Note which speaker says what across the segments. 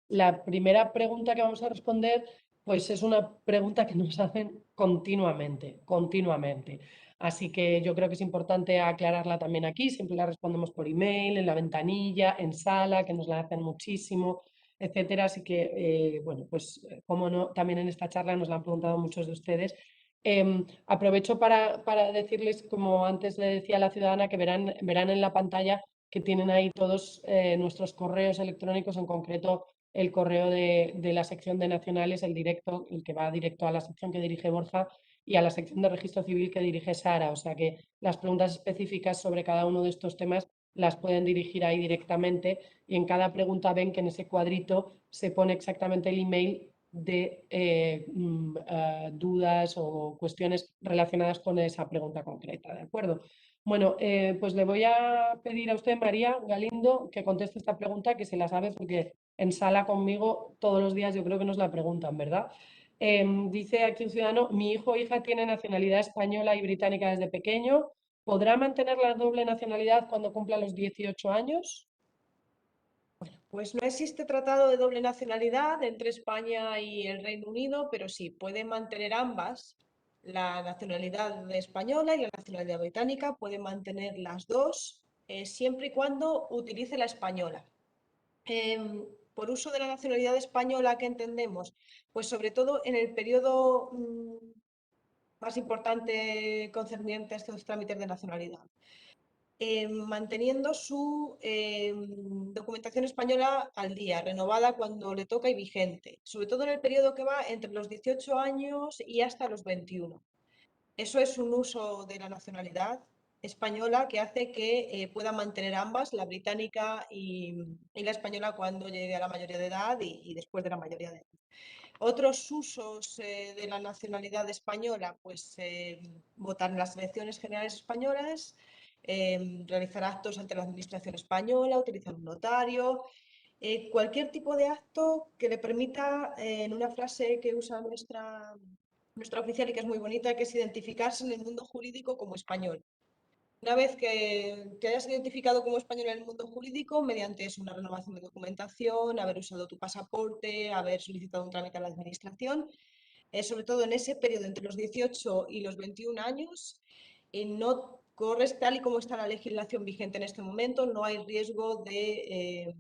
Speaker 1: La primera pregunta que vamos a responder, pues es una pregunta que nos hacen continuamente, continuamente. Así que yo creo que es importante aclararla también aquí. Siempre la respondemos por email, en la ventanilla, en sala, que nos la hacen muchísimo, etcétera. Así que, bueno, pues como no, también en esta charla nos la han preguntado muchos de ustedes. Aprovecho para decirles, como antes le decía a la ciudadana, que verán en la pantalla que tienen ahí todos nuestros correos electrónicos, en concreto el correo de la sección de nacionales, el directo, el que va directo a la sección que dirige Borja y a la sección de registro civil que dirige Sara. O sea que las preguntas específicas sobre cada uno de estos temas las pueden dirigir ahí directamente y en cada pregunta ven que en ese cuadrito se pone exactamente el email de dudas o cuestiones relacionadas con esa pregunta concreta, ¿de acuerdo? Bueno, pues le voy a pedir a usted, María Galindo, que conteste esta pregunta, que se la sabe porque en sala conmigo todos los días yo creo que nos la preguntan, ¿verdad? Dice aquí un ciudadano, mi hijo o hija tiene nacionalidad española y británica desde pequeño. ¿Podrá mantener la doble nacionalidad cuando cumpla los 18 años?
Speaker 2: Pues no existe tratado de doble nacionalidad entre España y el Reino Unido, pero sí puede mantener ambas, la nacionalidad española y la nacionalidad británica, puede mantener las dos, siempre y cuando utilice la española. Por uso de la nacionalidad española, ¿qué entendemos? Pues sobre todo en el periodo más importante concerniente a estos trámites de nacionalidad, manteniendo su documentación española al día, renovada cuando le toca y vigente, sobre todo en el periodo que va entre los 18 años y hasta los 21. Eso es un uso de la nacionalidad española que hace que pueda mantener ambas, la británica y la española, cuando llegue a la mayoría de edad y después de la mayoría de edad. Otros usos de la nacionalidad española, pues votar en las elecciones generales españolas, realizar actos ante la administración española, utilizar un notario, cualquier tipo de acto que le permita, en una frase que usa nuestra oficial y que es muy bonita, que es identificarse en el mundo jurídico como español. Una vez que te hayas identificado como español en el mundo jurídico, mediante eso, una renovación de documentación, haber usado tu pasaporte, haber solicitado un trámite a la administración, sobre todo en ese periodo entre los 18 y los 21 años, no corres, tal y como está la legislación vigente en este momento, no hay riesgo de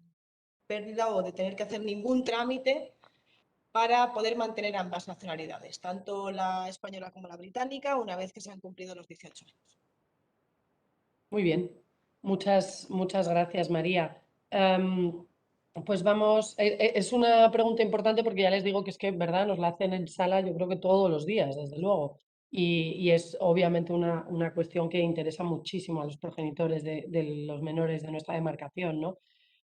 Speaker 2: pérdida o de tener que hacer ningún trámite para poder mantener ambas nacionalidades, tanto la española como la británica, una vez que se han cumplido los 18 años.
Speaker 1: Muy bien, muchas gracias, María. Em, pues vamos, es una pregunta importante porque ya les digo que es que, ¿verdad? Nos la hacen en sala, yo creo que todos los días, desde luego. Y es obviamente una cuestión que interesa muchísimo a los progenitores de los menores de nuestra demarcación, ¿no?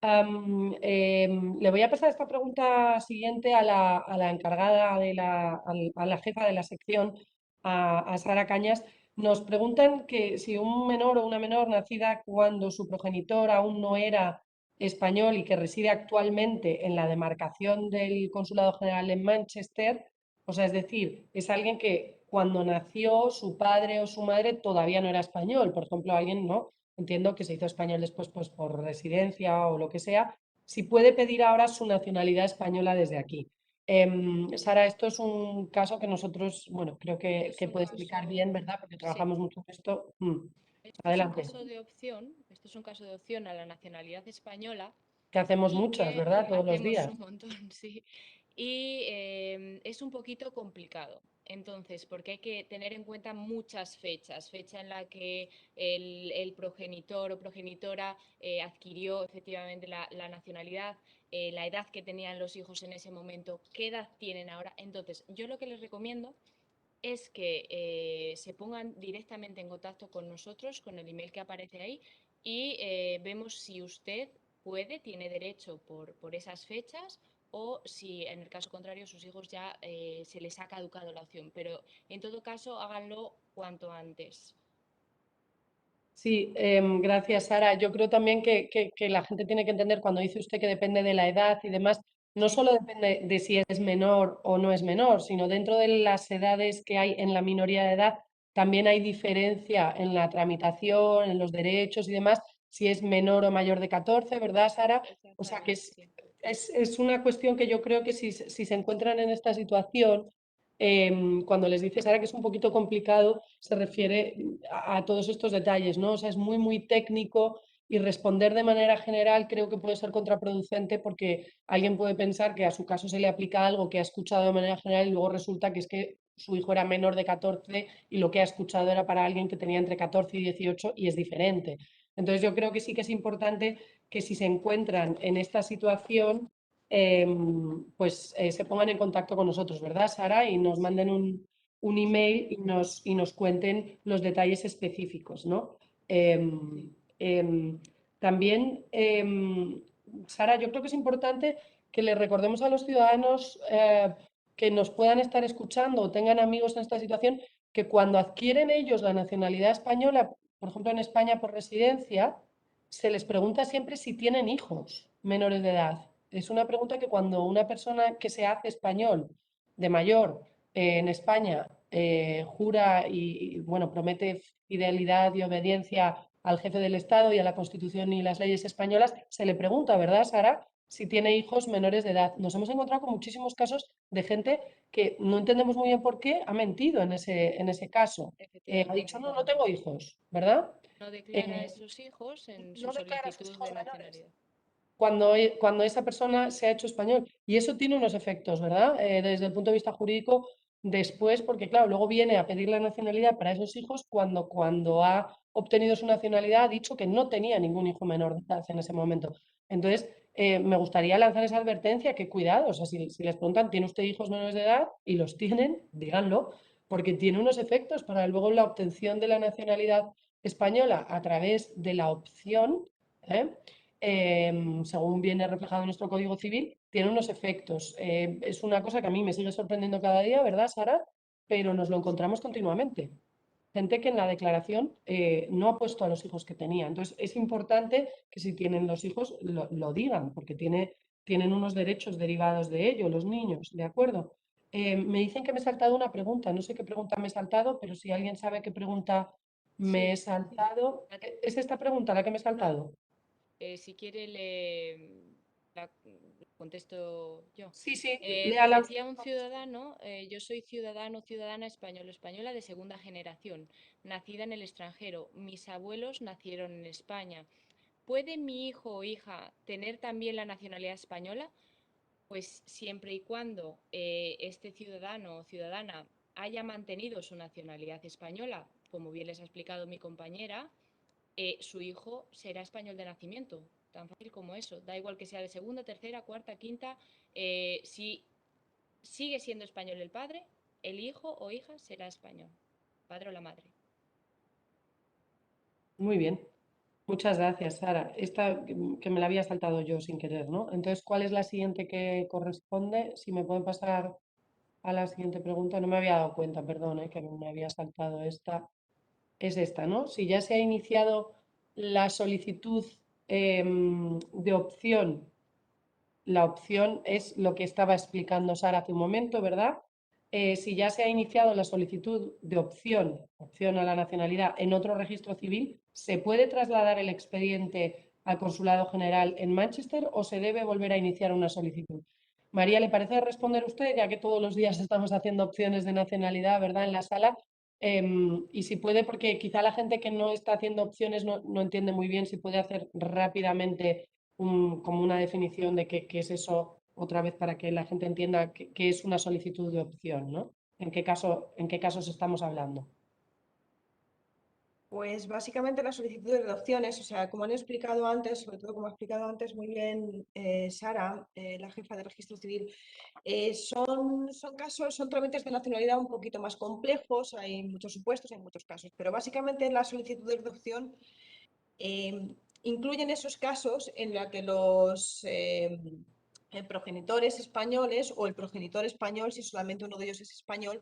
Speaker 1: Le voy a pasar esta pregunta siguiente a la encargada, a la jefa de la sección, a Sara Cañas. Nos preguntan que si un menor o una menor nacida cuando su progenitor aún no era español y que reside actualmente en la demarcación del Consulado General en Manchester, o sea, es decir, es alguien que cuando nació su padre o su madre todavía no era español, por ejemplo, alguien, ¿no? Entiendo que se hizo español después, pues por residencia o lo que sea, si puede pedir ahora su nacionalidad española desde aquí. Sara, esto es un caso que nosotros, bueno, creo
Speaker 2: Es
Speaker 1: que
Speaker 2: un
Speaker 1: puede explicar
Speaker 2: caso,
Speaker 1: bien, ¿verdad? Porque
Speaker 2: sí,
Speaker 1: trabajamos mucho en esto.
Speaker 2: esto es un
Speaker 1: Adelante,
Speaker 2: caso de opción, esto es un caso de opción a la nacionalidad española
Speaker 1: que hacemos
Speaker 2: y
Speaker 1: muchas,
Speaker 2: que
Speaker 1: ¿verdad? Todos los
Speaker 2: hacemos
Speaker 1: días.
Speaker 2: un montón, sí. Y es un poquito complicado. Entonces, porque hay que tener en cuenta muchas fechas, fecha en la que el progenitor o progenitora adquirió efectivamente la nacionalidad, la edad que tenían los hijos en ese momento, qué edad tienen ahora. Entonces, yo lo que les recomiendo es que se pongan directamente en contacto con nosotros, con el email que aparece ahí, y vemos si usted puede, tiene derecho por esas fechas o si en el caso contrario sus hijos ya se les ha caducado la opción. Pero en todo caso háganlo cuanto antes.
Speaker 1: Sí, gracias, Sara. Yo creo también que la gente tiene que entender cuando dice usted que depende de la edad y demás, no
Speaker 2: Sí,
Speaker 1: solo depende de si es menor o no es menor, sino dentro de las edades que hay en la minoría de edad, también hay diferencia en la tramitación, en los derechos y demás, si es menor o mayor de 14, ¿verdad, Sara? O sea,
Speaker 2: exactamente, sí.
Speaker 1: Es una cuestión que yo creo que si se encuentran en esta situación, cuando les dices ahora que es un poquito complicado, se refiere a todos estos detalles, ¿no? O sea, es muy, muy técnico y responder de manera general creo que puede ser contraproducente porque alguien puede pensar que a su caso se le aplica algo que ha escuchado de manera general y luego resulta que es que su hijo era menor de 14 y lo que ha escuchado era para alguien que tenía entre 14 y 18 y es diferente. Entonces yo creo que sí que es importante que si se encuentran en esta situación, pues se pongan en contacto con nosotros, ¿verdad, Sara? Y nos manden un email y nos cuenten los detalles específicos, ¿no? Em, em, también, Sara, yo creo que es importante que le recordemos a los ciudadanos que nos puedan estar escuchando o tengan amigos en esta situación que cuando adquieren ellos la nacionalidad española, por ejemplo en España por residencia, se les pregunta siempre si tienen hijos menores de edad. Es una pregunta que cuando una persona que se hace español de mayor en España jura bueno, promete fidelidad y obediencia al jefe del Estado y a la Constitución y las leyes españolas, se le pregunta, ¿verdad, Sara? Si tiene hijos menores de edad. Nos hemos encontrado con muchísimos casos de gente que no entendemos muy bien por qué ha mentido en ese caso. Ha dicho,
Speaker 3: Efectivamente.
Speaker 1: no, no tengo hijos, ¿verdad?
Speaker 3: No declara a
Speaker 1: Eh,
Speaker 3: esos hijos en su
Speaker 1: no declara a sus
Speaker 3: solicitud
Speaker 1: hijos
Speaker 3: de
Speaker 1: menores
Speaker 3: nacionalidad.
Speaker 1: cuando esa persona se ha hecho español. Y eso tiene unos efectos, ¿verdad? Desde el punto de vista jurídico, después, porque claro, luego viene a pedir la nacionalidad para esos hijos cuando ha obtenido su nacionalidad ha dicho que no tenía ningún hijo menor de edad en ese momento. Entonces, me gustaría lanzar esa advertencia, que cuidado, o sea, si les preguntan, ¿tiene usted hijos menores de edad? Y los tienen, díganlo, porque tiene unos efectos para luego la obtención de la nacionalidad española a través de la opción, ¿eh? Según viene reflejado en nuestro Código Civil, tiene unos efectos. Es una cosa que a mí me sigue sorprendiendo cada día, ¿verdad, Sara? Pero nos lo encontramos continuamente. Gente que en la declaración no ha puesto a los hijos que tenía. Entonces, es importante que si tienen los hijos lo digan, porque tienen unos derechos derivados de ello, los niños, ¿de acuerdo? Me dicen que me he saltado una pregunta. No sé qué pregunta me he saltado, pero si alguien sabe qué pregunta me he
Speaker 3: Sí,
Speaker 1: saltado. ¿Es esta pregunta la que me he saltado?
Speaker 3: si quiere la contesto yo.
Speaker 1: Sí, sí, léala usted.
Speaker 3: Decía un ciudadano, yo soy ciudadano, ciudadana español, española de segunda generación, nacida en el extranjero. Mis abuelos nacieron en España. ¿Puede mi hijo o hija tener también la nacionalidad española? Pues siempre y cuando este ciudadano o ciudadana haya mantenido su nacionalidad española, como bien les ha explicado mi compañera, su hijo será español de nacimiento. Tan fácil como eso. Da igual que sea de segunda, tercera, cuarta, quinta. Si sigue siendo español el padre, el hijo o hija será español. Padre o la madre.
Speaker 1: Muy bien. Muchas gracias, Sara. Esta que me la había saltado yo sin querer, ¿no? Entonces, ¿cuál es la siguiente que corresponde? Si me pueden pasar a la siguiente pregunta. No me había dado cuenta, perdón, que me había saltado esta. Es esta, ¿no? Si ya se ha iniciado la solicitud de opción, la opción es lo que estaba explicando Sara hace un momento, ¿verdad? Si ya se ha iniciado la solicitud de opción a la nacionalidad en otro registro civil, ¿se puede trasladar el expediente al Consulado General en Manchester o se debe volver a iniciar una solicitud? María, ¿le parece responder usted, ya que todos los días estamos haciendo opciones de nacionalidad, ¿verdad?, en la sala? Y si puede, porque quizá la gente que no está haciendo opciones no entiende muy bien, si puede hacer rápidamente como una definición de qué es eso, otra vez para que la gente entienda qué es una solicitud de opción, ¿no? En qué casos estamos hablando?
Speaker 2: Pues básicamente las solicitudes de adopciones, o sea, como han explicado antes, sobre todo como ha explicado antes muy bien Sara, la jefa de registro civil, son casos, son trámites de nacionalidad un poquito más complejos, hay muchos supuestos, hay muchos casos, pero básicamente las solicitudes de adopción eh, incluyen esos casos en los que los progenitores españoles o el progenitor español, si solamente uno de ellos es español,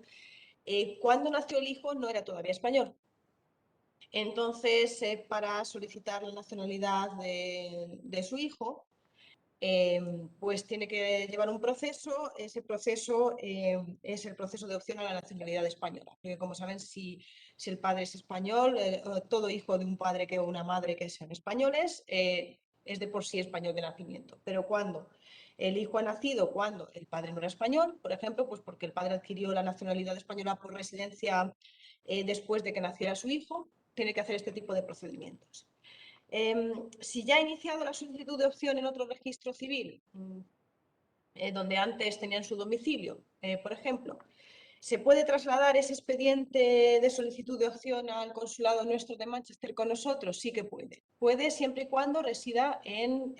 Speaker 2: cuando nació el hijo no era todavía español. Entonces, para solicitar la nacionalidad de su hijo, pues tiene que llevar un proceso. Ese proceso es el proceso de opción a la nacionalidad española. Porque como saben, si el padre es español, todo hijo de un padre que o una madre que sean españoles es de por sí español de nacimiento. Pero cuando el hijo ha nacido cuando el padre no era español, por ejemplo, pues porque el padre adquirió la nacionalidad española por residencia después de que naciera su hijo, tiene que hacer este tipo de procedimientos. Si ya ha iniciado la solicitud de opción en otro registro civil, donde antes tenían su domicilio, por ejemplo, ¿se puede trasladar ese expediente de solicitud de opción al consulado nuestro de Manchester con nosotros? Sí que puede. Puede siempre y cuando resida en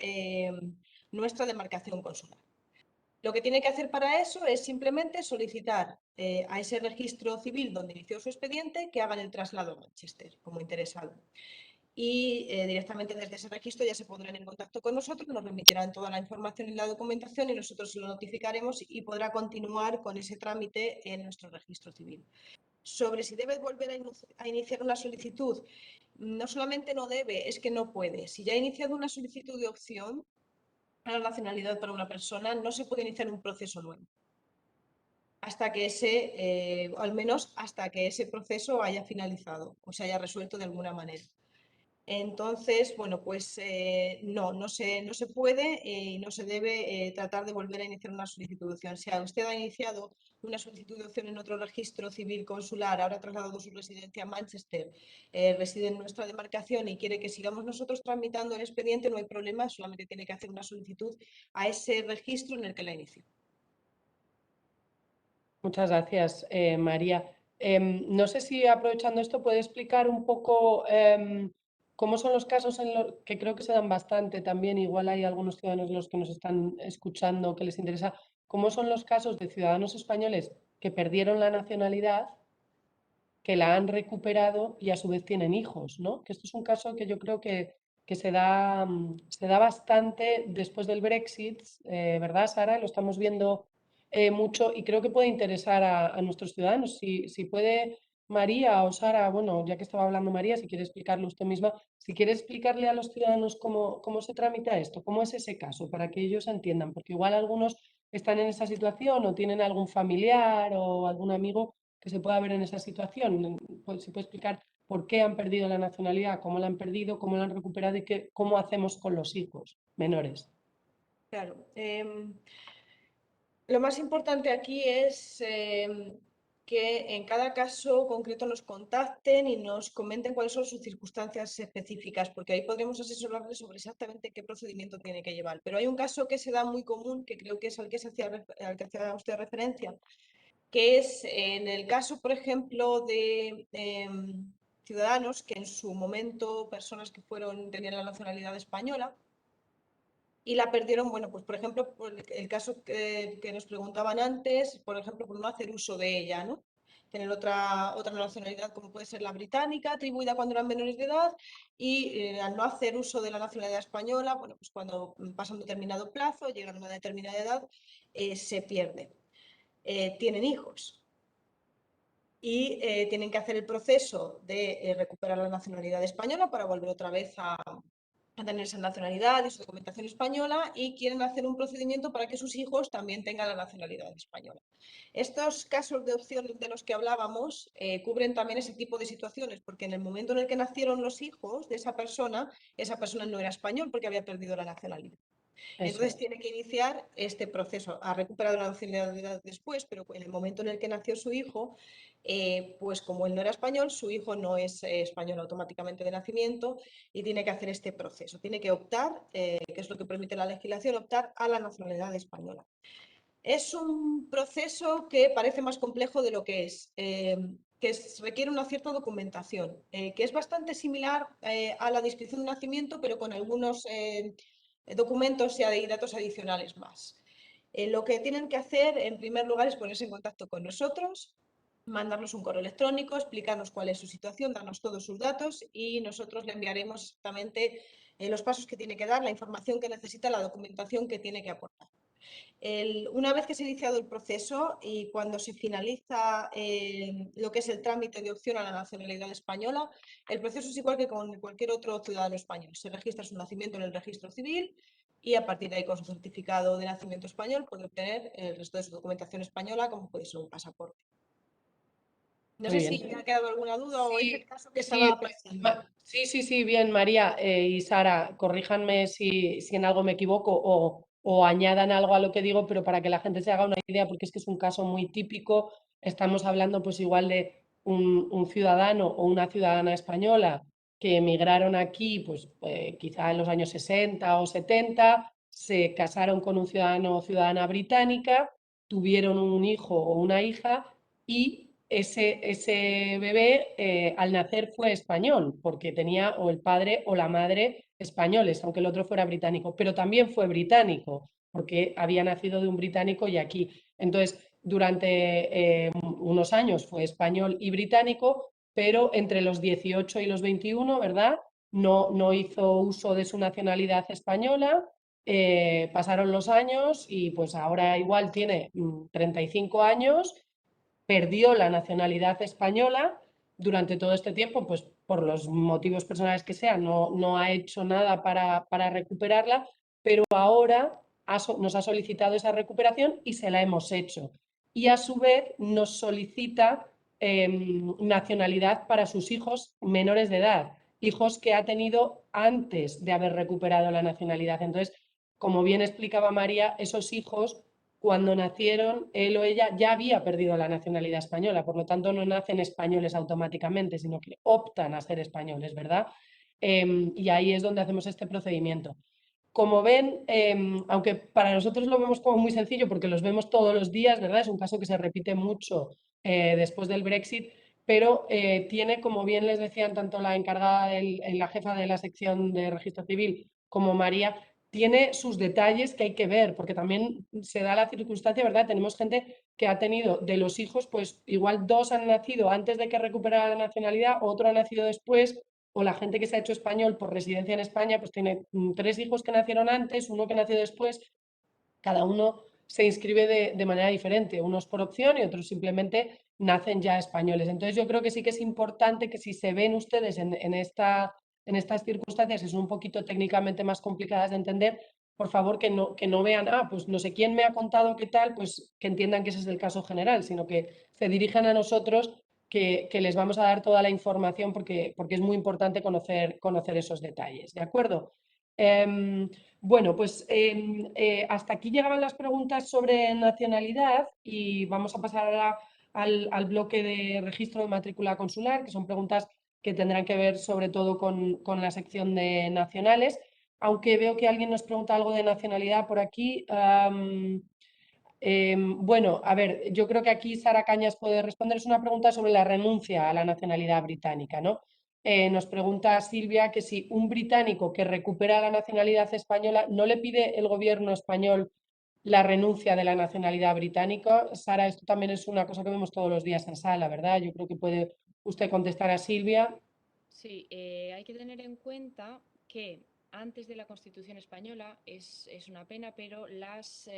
Speaker 2: nuestra demarcación consular. Lo que tiene que hacer para eso es simplemente solicitar a ese registro civil donde inició su expediente que hagan el traslado a Manchester como interesado. Y directamente desde ese registro ya se pondrán en contacto con nosotros, nos remitirán toda la información y la documentación y nosotros se lo notificaremos y podrá continuar con ese trámite en nuestro registro civil. Sobre si debe volver a iniciar una solicitud, no solamente no debe, es que no puede. Si ya ha iniciado una solicitud de opción a la nacionalidad para una persona, no se puede iniciar un proceso nuevo hasta que al menos hasta que ese proceso haya finalizado o se haya resuelto de alguna manera. Entonces, bueno, pues no se puede y no se debe tratar de volver a iniciar una solicitud de opción. Si usted ha iniciado una solicitud de opción en otro registro civil consular, ahora ha trasladado su residencia a Manchester, reside en nuestra demarcación y quiere que sigamos nosotros tramitando el expediente, no hay problema, solamente tiene que hacer una solicitud a ese registro en el que la inició.
Speaker 1: Muchas gracias, María. No sé si aprovechando esto puede explicar un poco cómo son los casos en los que creo que se dan bastante también, igual hay algunos ciudadanos los que nos están escuchando que les interesa, cómo son los casos de ciudadanos españoles que perdieron la nacionalidad, que la han recuperado y a su vez tienen hijos, ¿no? Que esto es un caso que yo creo que se da bastante después del Brexit, ¿verdad, Sara? Lo estamos viendo mucho y creo que puede interesar a nuestros ciudadanos. Si puede María o Sara, bueno, ya que estaba hablando María, si quiere explicarlo usted misma, si quiere explicarle a los ciudadanos cómo se tramita esto, cómo es ese caso, para que ellos entiendan, porque igual algunos están en esa situación o tienen algún familiar o algún amigo que se pueda ver en esa situación. Pues, se puede explicar por qué han perdido la nacionalidad, cómo la han perdido, cómo la han recuperado y cómo hacemos con los hijos menores.
Speaker 2: Claro. Lo más importante aquí es que en cada caso concreto nos contacten y nos comenten cuáles son sus circunstancias específicas, porque ahí podremos asesorarles sobre exactamente qué procedimiento tiene que llevar. Pero hay un caso que se da muy común, que creo que es al que hacía usted referencia, que es en el caso, por ejemplo, de ciudadanos que en su momento, personas que tenían la nacionalidad española, y la perdieron, bueno, pues por ejemplo, por el caso que nos preguntaban antes, por ejemplo, por no hacer uso de ella, ¿no? Tener otra nacionalidad como puede ser la británica, atribuida cuando eran menores de edad, y al no hacer uso de la nacionalidad española, bueno, pues cuando pasa un determinado plazo, llegan a una determinada edad, se pierde. Tienen hijos y tienen que hacer el proceso de recuperar la nacionalidad española para volver otra vez a tener esa nacionalidad y su documentación española y quieren hacer un procedimiento para que sus hijos también tengan la nacionalidad española. Estos casos de opción de los que hablábamos cubren también ese tipo de situaciones, porque en el momento en el que nacieron los hijos de esa persona no era español porque había perdido la nacionalidad. Entonces tiene que iniciar este proceso. Ha recuperado la nacionalidad después, pero en el momento en el que nació su hijo, pues como él no era español, su hijo no es español automáticamente de nacimiento y tiene que hacer este proceso. Tiene que optar, que es lo que permite la legislación, optar a la nacionalidad española. Es un proceso que parece más complejo de lo que es. Que requiere una cierta documentación, que es bastante similar a la de inscripción de nacimiento, pero con algunos documentos y datos adicionales más. Lo que tienen que hacer, en primer lugar, es ponerse en contacto con nosotros, mandarnos un correo electrónico, explicarnos cuál es su situación, darnos todos sus datos y nosotros le enviaremos exactamente los pasos que tiene que dar, la información que necesita, la documentación que tiene que aportar. Una vez que se ha iniciado el proceso y cuando se finaliza lo que es el trámite de opción a la nacionalidad española, el proceso es igual que con cualquier otro ciudadano español. Se registra su nacimiento en el registro civil y a partir de ahí, con su certificado de nacimiento español, puede obtener el resto de su documentación española, como puede ser un pasaporte. No
Speaker 1: Muy
Speaker 2: sé si
Speaker 1: bien.
Speaker 2: me ha quedado alguna duda o es el caso que
Speaker 1: Sí,
Speaker 2: estaba pensando.
Speaker 1: sí, bien, María y Sara, corríjanme si en algo me equivoco o añadan algo a lo que digo, pero para que la gente se haga una idea, porque es que es un caso muy típico, estamos hablando pues igual de un ciudadano o una ciudadana española que emigraron aquí, pues quizá en los años 60 o 70, se casaron con un ciudadano o ciudadana británica, tuvieron un hijo o una hija y ese bebé al nacer fue español, porque tenía o el padre o la madre españoles, aunque el otro fuera británico, pero también fue británico, porque había nacido de un británico y aquí. Entonces, durante unos años fue español y británico, pero entre los 18 y los 21, ¿verdad? No hizo uso de su nacionalidad española, pasaron los años y pues ahora igual tiene 35 años, perdió la nacionalidad española durante todo este tiempo, pues por los motivos personales que sean, no ha hecho nada para recuperarla, pero ahora nos ha solicitado esa recuperación y se la hemos hecho. Y a su vez nos solicita nacionalidad para sus hijos menores de edad, hijos que ha tenido antes de haber recuperado la nacionalidad. Entonces, como bien explicaba María, esos hijos cuando nacieron, él o ella ya había perdido la nacionalidad española, por lo tanto no nacen españoles automáticamente, sino que optan a ser españoles, ¿verdad? Y ahí es donde hacemos este procedimiento. Como ven, aunque para nosotros lo vemos como muy sencillo porque los vemos todos los días, ¿verdad? Es un caso que se repite mucho después del Brexit, pero tiene, como bien les decían tanto la encargada, la jefa de la sección de registro civil como María, tiene sus detalles que hay que ver, porque también se da la circunstancia, ¿verdad? Tenemos gente que ha tenido de los hijos, pues igual dos han nacido antes de que recuperara la nacionalidad, otro ha nacido después, o la gente que se ha hecho español por residencia en España, pues tiene tres hijos que nacieron antes, uno que nació después, cada uno se inscribe de manera diferente, unos por opción y otros simplemente nacen ya españoles. Entonces yo creo que sí que es importante que si se ven ustedes en estas circunstancias, que son un poquito técnicamente más complicadas de entender, por favor que no vean, pues no sé quién me ha contado qué tal, pues que entiendan que ese es el caso general, sino que se dirijan a nosotros que les vamos a dar toda la información porque es muy importante conocer esos detalles, ¿de acuerdo? Bueno, pues hasta aquí llegaban las preguntas sobre nacionalidad y vamos a pasar ahora al bloque de registro de matrícula consular, que son preguntas que tendrán que ver sobre todo con la sección de nacionales, aunque veo que alguien nos pregunta algo de nacionalidad por aquí. Bueno, a ver, yo creo que aquí Sara Cañas puede responder. Es una pregunta sobre la renuncia a la nacionalidad británica, ¿no? Nos pregunta Silvia que si un británico que recupera la nacionalidad española no le pide el gobierno español la renuncia de la nacionalidad británica. Sara, esto también es una cosa que vemos todos los días en sala, ¿verdad? Yo creo que puede usted contestar a Silvia.
Speaker 3: Sí, hay que tener en cuenta que antes de la Constitución española es una pena, pero las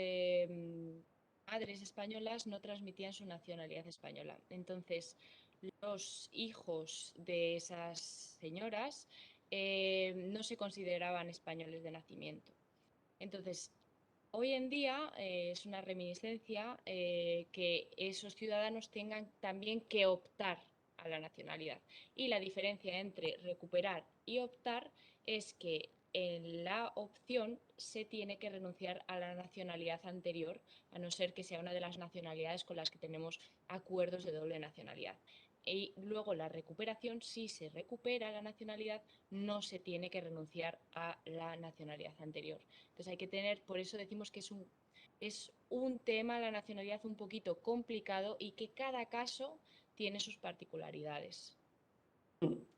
Speaker 3: madres españolas no transmitían su nacionalidad española. Entonces, los hijos de esas señoras no se consideraban españoles de nacimiento. Entonces, hoy en día es una reminiscencia que esos ciudadanos tengan también que optar a la nacionalidad. Y la diferencia entre recuperar y optar es que en la opción se tiene que renunciar a la nacionalidad anterior, a no ser que sea una de las nacionalidades con las que tenemos acuerdos de doble nacionalidad. Y luego la recuperación, si se recupera la nacionalidad, no se tiene que renunciar a la nacionalidad anterior. Entonces hay que tener, por eso decimos que es un tema, la nacionalidad, un poquito complicado y que cada caso tiene sus particularidades.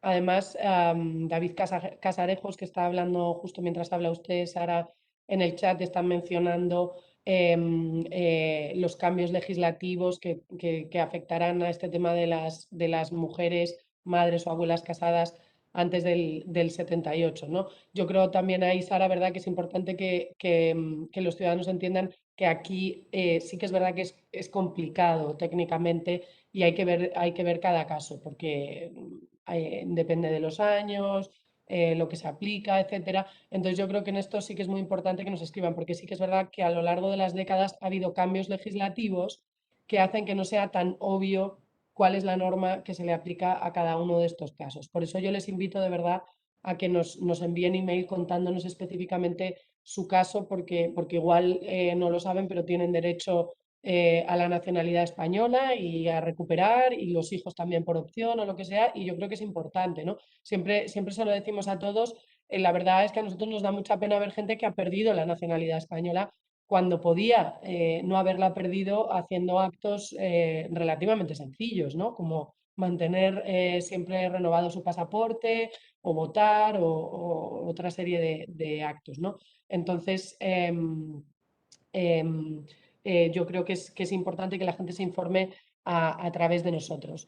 Speaker 1: Además, David Casarejos, que está hablando justo mientras habla usted, Sara, en el chat están mencionando los cambios legislativos que afectarán a este tema de las mujeres, madres o abuelas casadas antes del 78, ¿no? Yo creo también ahí, Sara, ¿verdad? Que es importante que los ciudadanos entiendan que aquí sí que es verdad que es complicado técnicamente y hay que ver cada caso, porque depende de los años, lo que se aplica, etcétera. Entonces yo creo que en esto sí que es muy importante que nos escriban, porque sí que es verdad que a lo largo de las décadas ha habido cambios legislativos que hacen que no sea tan obvio cuál es la norma que se le aplica a cada uno de estos casos. Por eso yo les invito de verdad a que nos envíen email contándonos específicamente su caso porque igual no lo saben, pero tienen derecho a la nacionalidad española y a recuperar, y los hijos también por opción o lo que sea, y yo creo que es importante, ¿no? Siempre se lo decimos a todos, la verdad es que a nosotros nos da mucha pena ver gente que ha perdido la nacionalidad española cuando podía no haberla perdido haciendo actos relativamente sencillos, ¿no? Como mantener siempre renovado su pasaporte o votar o otra serie de actos, ¿no? Entonces, yo creo que es importante que la gente se informe a través de nosotros.